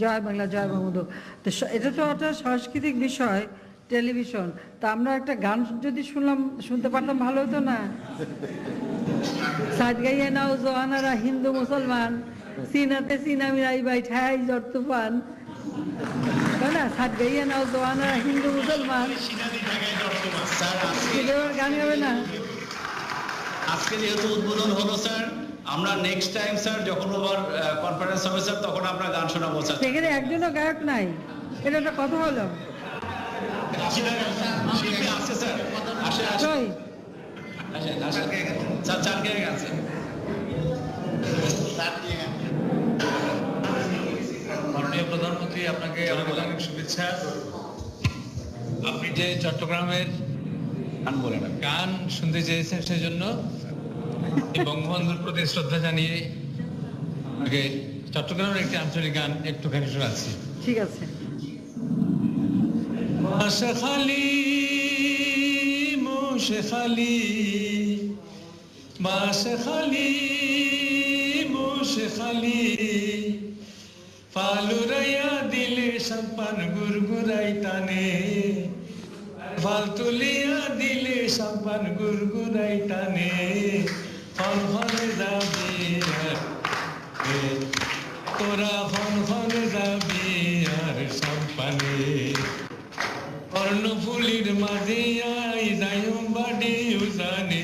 জয় বাংলা জয় বঙ্গবন্ধু। তো এটা তো একটা সাংস্কৃতিক বিষয়, টেলিভিশন। তা আমরা একটা গান যদি শুনতে পারতাম ভালো হতো না? সাজ গাইয়ে নাও জোয়ানারা হিন্দু মুসলমান, সিনাতে সিনামিরাই বাই ঠাই জ্বর তুফান, তাই না? সাজ গাইয়ে নাও জোয়ানারা হিন্দু মুসলমান, গান গাবে না? আজকে যেহেতু উদ্বোধন হলো স্যার, আমরা নেক্সট টাইম স্যার যখন আবার কনফারেন্স হবে স্যার তখন আমরা গান শোনাবো স্যার। সেখানে একজনও গায়ক নাই, এটা একটা কথা হলো। শিল্পী আছে স্যার, আসে স্যার, চার কে আছে। মাননীয় প্রধানমন্ত্রী, আপনাকে অনেক অনেক শুভেচ্ছা। আপনি যে চট্টগ্রামের গান শুনতে চেয়েছেন সেজন্য বঙ্গবন্ধুর প্রতি শ্রদ্ধা জানিয়ে আপনাকে চট্টগ্রামের একটি আঞ্চলিক গান একটুখানি শোনাচ্ছি। ঠিক আছে। বাঁশখালী মোশেখালী, বাঁশখালী মোশেখালী, ফালুরাইয়া দিলে সম্পান গুরগুরাই টানে, ফাল তুলিয়া দিলে সম্পান গুরগুরাই টানে, ফল ফলে যাবি তোরা, ফল ফলে যাবি আর সম্পানে, কর্ণফুলির মাঝে আই যাইম বাড়ি উজানে,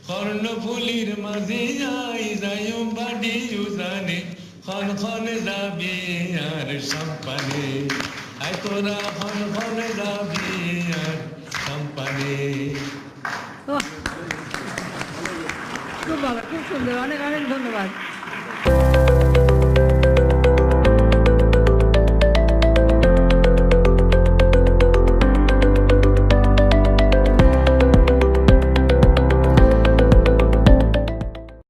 কর্ণফুলির মাঝে আই যাইম বাড়ি উজানে, খন খন যাবি আর সম্পানে, আই তোরা খন খন যাবি আর সম্পানে। খুব ভালো, খুব সুন্দর, অনেক অনেক ধন্যবাদ।